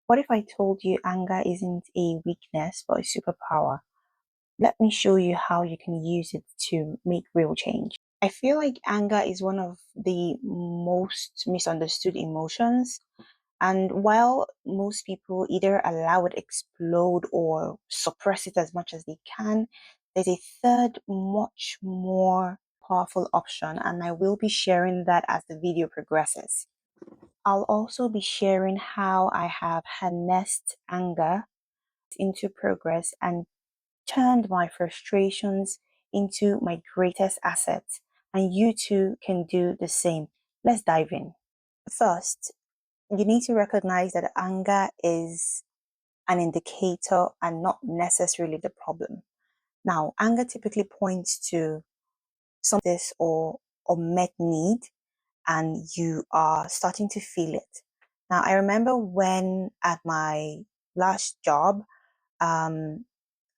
What if I told you anger isn't a weakness but a superpower? Let me show you how you can use it to make real change. I feel like anger is one of the most misunderstood emotions. And while most people either allow it explode or suppress it as much as they can, there's a third, much more powerful option, and I will be sharing that as the video progresses. I'll also be sharing how I have harnessed anger into progress and turned my frustrations into my greatest assets. And you too can do the same. Let's dive in. First, you need to recognize that anger is an indicator and not necessarily the problem. Now, anger typically points to something or unmet need, and you are starting to feel it. Now, I remember when at my last job, I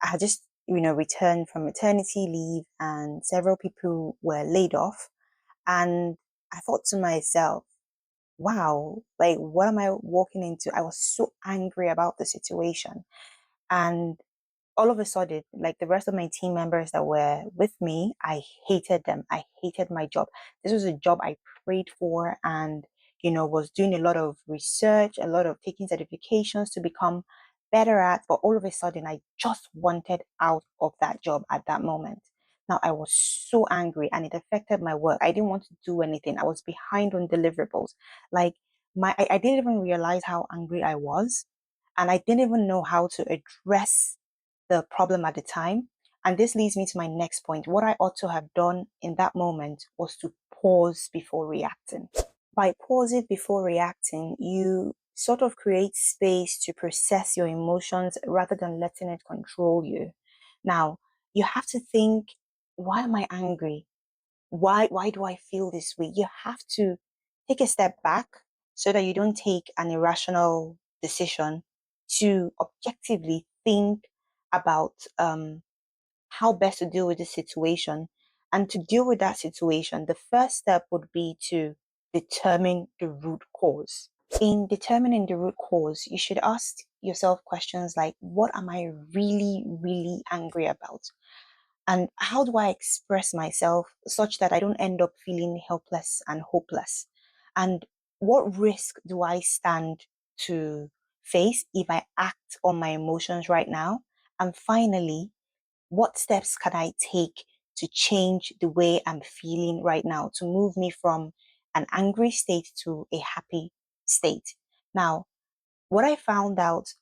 had just, returned from maternity leave and several people were laid off. And I thought to myself, wow, like, what am I walking into? I was so angry about the situation. And all of a sudden, like the rest of my team members that were with me, I hated them. I hated my job. This was a job I prayed for and, was doing a lot of research, a lot of taking certifications to become better at. But all of a sudden, I just wanted out of that job at that moment. Now, I was so angry and it affected my work. I didn't want to do anything. I was behind on deliverables. Like, I didn't even realize how angry I was. And I didn't even know how to address the problem at the time. And this leads me to my next point. What I ought to have done in that moment was to pause before reacting. By pausing before reacting, you sort of create space to process your emotions rather than letting it control you. Now, you have to think, why am I angry? Why do I feel this way? You have to take a step back so that you don't take an irrational decision to objectively think about how best to deal with this situation. And to deal with that situation, the first step would be to determine the root cause. In determining the root cause, you should ask yourself questions like, what am I really, really angry about? And how do I express myself such that I don't end up feeling helpless and hopeless? And what risk do I stand to face if I act on my emotions right now? And finally, what steps can I take to change the way I'm feeling right now to move me from an angry state to a happy state? Now, what I found out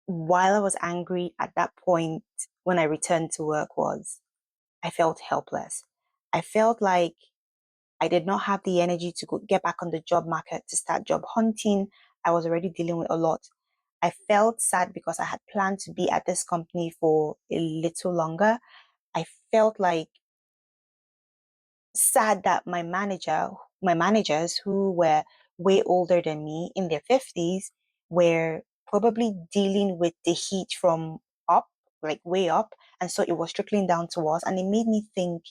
while I was angry at that point when I returned to work was I felt helpless. I felt like I did not have the energy to get back on the job market to start job hunting. I was already dealing with a lot. I felt sad because I had planned to be at this company for a little longer. I felt like sad that my managers who were way older than me in their 50s were probably dealing with the heat from up, like way up. And so it was trickling down to us. And it made me think,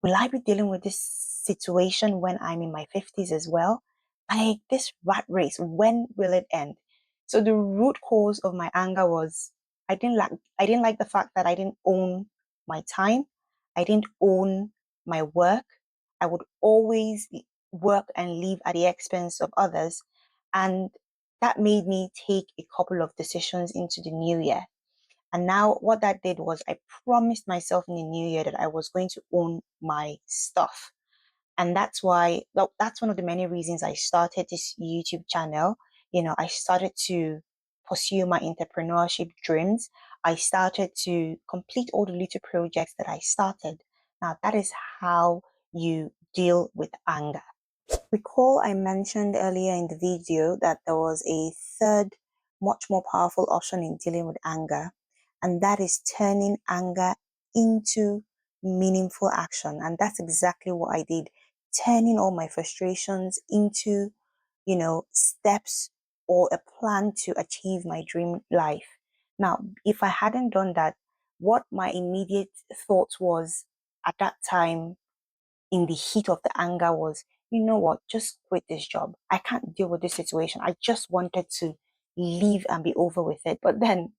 will I be dealing with this situation when I'm in my 50s as well? Like this rat race, when will it end? So the root cause of my anger was I didn't like the fact that I didn't own my time. I didn't own my work. I would always work and leave at the expense of others. And that made me take a couple of decisions into the new year. And now what that did was I promised myself in the new year that I was going to own my stuff. And that's why, well, that's one of the many reasons I started this YouTube channel. I started to pursue my entrepreneurship dreams. I started to complete all the little projects that I started. Now, that is how you deal with anger. Recall I mentioned earlier in the video that there was a third, much more powerful option in dealing with anger, and that is turning anger into meaningful action. And that's exactly what I did, turning all my frustrations into, steps or a plan to achieve my dream life. Now, if I hadn't done that, what my immediate thought was at that time in the heat of the anger was, you know what, just quit this job. I can't deal with this situation. I just wanted to leave and be over with it. But then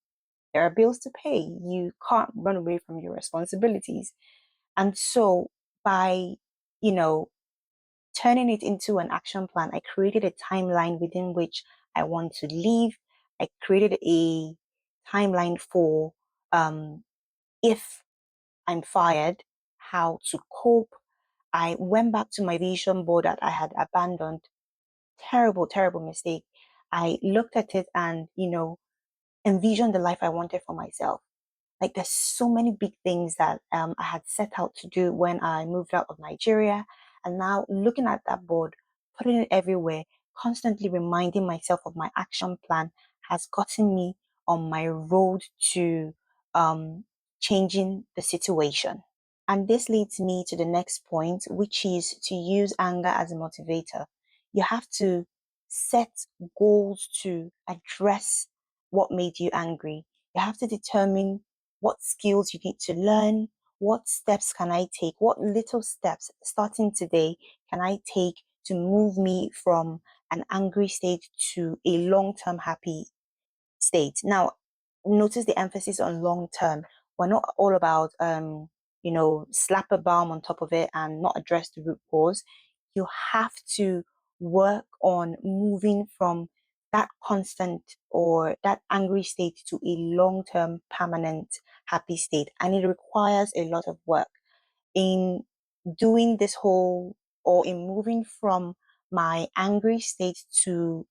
there are bills to pay. You can't run away from your responsibilities. And so by, you know, turning it into an action plan, I created a timeline within which I want to leave. I created a timeline for if I'm fired, how to cope. I went back to my vision board that I had abandoned. Terrible, terrible mistake. I looked at it and, envisioned the life I wanted for myself. Like there's so many big things that I had set out to do when I moved out of Nigeria. And now looking at that board, putting it everywhere, constantly reminding myself of my action plan has gotten me on my road to um, changing the situation. And this leads me to the next point, which is to use anger as a motivator. You have to set goals to address what made you angry. You have to determine what skills you need to learn, what steps can I take, what little steps starting today can I take to move me from an angry state to a long-term happy state. Now, notice the emphasis on long term. We're not all about slap a balm on top of it and not address the root cause. You have to work on moving from that constant or that angry state to a long term permanent happy state. And it requires a lot of work in doing this whole or in moving from my angry state to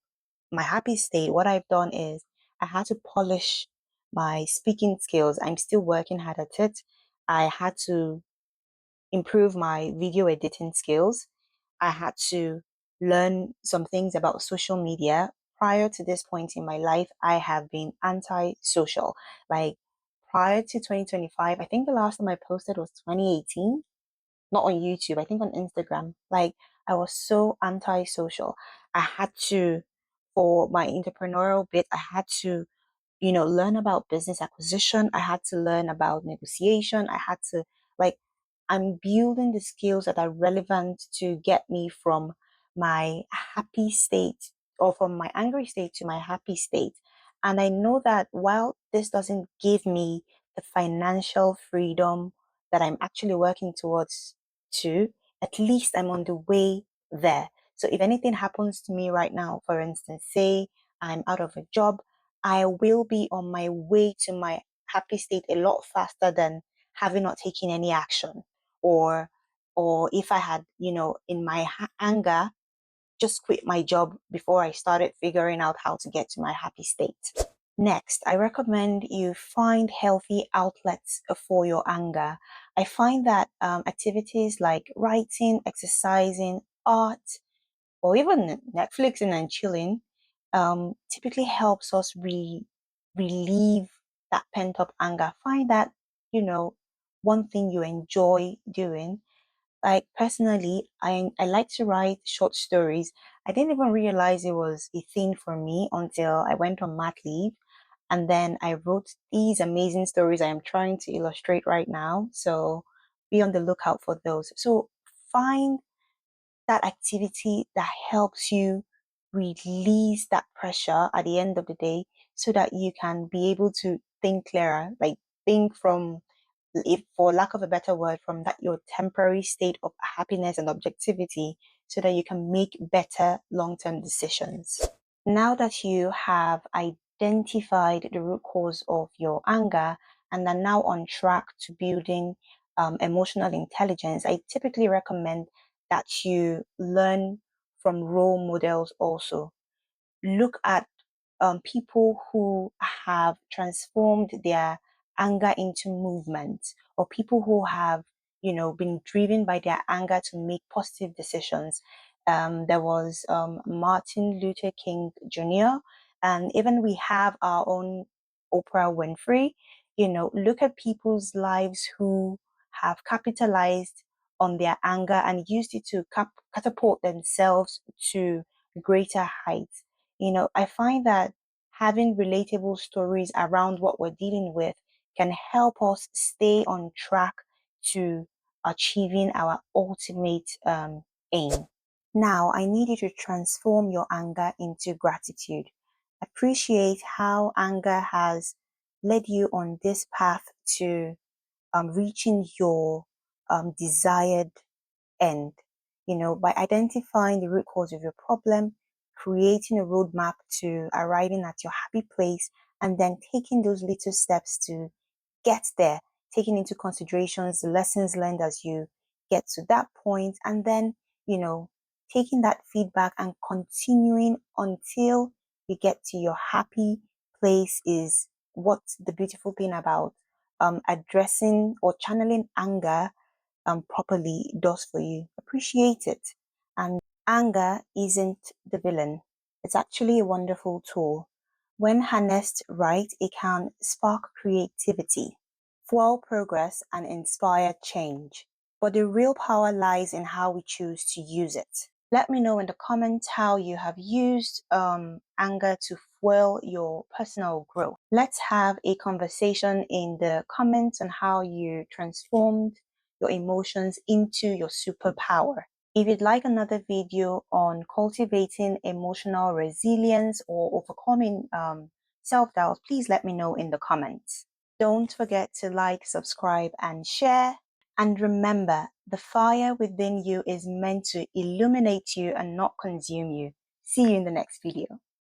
my happy state. What I've done is I had to polish my speaking skills. I'm still working hard at it. I had to improve my video editing skills. I had to learn some things about social media. Prior to this point in my life, I have been anti-social. Like prior to 2025, I think the last time I posted was 2018, not on YouTube, I think on Instagram. Like I was so anti-social. I had to, for my entrepreneurial bit, I had to, learn about business acquisition. I had to learn about negotiation. I had to, like, I'm building the skills that are relevant to get me from my happy state or from my angry state to my happy state. And I know that while this doesn't give me the financial freedom that I'm actually working towards to, at least I'm on the way there. So if anything happens to me right now, for instance, say I'm out of a job, I will be on my way to my happy state a lot faster than having not taken any action. Or or if I had, in my anger, just quit my job before I started figuring out how to get to my happy state. Next, I recommend you find healthy outlets for your anger. I find that activities like writing, exercising, art, or even Netflixing and chilling typically helps us relieve that pent up anger. Find that, one thing you enjoy doing. Like personally, I like to write short stories. I didn't even realize it was a thing for me until I went on mat leave. And then I wrote these amazing stories I am trying to illustrate right now. So be on the lookout for those. So find that activity that helps you release that pressure at the end of the day so that you can be able to think clearer, like think from, if for lack of a better word, from that your temporary state of happiness and objectivity so that you can make better long-term decisions. Now that you have identified the root cause of your anger and are now on track to building emotional intelligence, I typically recommend that you learn from role models also. Look at people who have transformed their anger into movement, or people who have, been driven by their anger to make positive decisions. There was Martin Luther King Jr., and even we have our own Oprah Winfrey. Look at people's lives who have capitalized on their anger and used it to catapult themselves to greater heights. I find that having relatable stories around what we're dealing with can help us stay on track to achieving our ultimate aim. Now, I need you to transform your anger into gratitude. Appreciate how anger has led you on this path to reaching your desired end. By identifying the root cause of your problem, creating a roadmap to arriving at your happy place, and then taking those little steps to get there, taking into considerations the lessons learned as you get to that point, and then, you know, taking that feedback and continuing until you get to your happy place is what the beautiful thing about addressing or channeling anger properly does for you. Appreciate it. And anger isn't the villain, it's actually a wonderful tool. When harnessed right, it can spark creativity, fuel progress, and inspire change. But the real power lies in how we choose to use it. Let me know in the comments how you have used anger to fuel your personal growth. Let's have a conversation in the comments on how you transformed your emotions into your superpower. If you'd like another video on cultivating emotional resilience or overcoming self-doubt, please let me know in the comments. Don't forget to like, subscribe, and share. And remember, the fire within you is meant to illuminate you and not consume you. See you in the next video.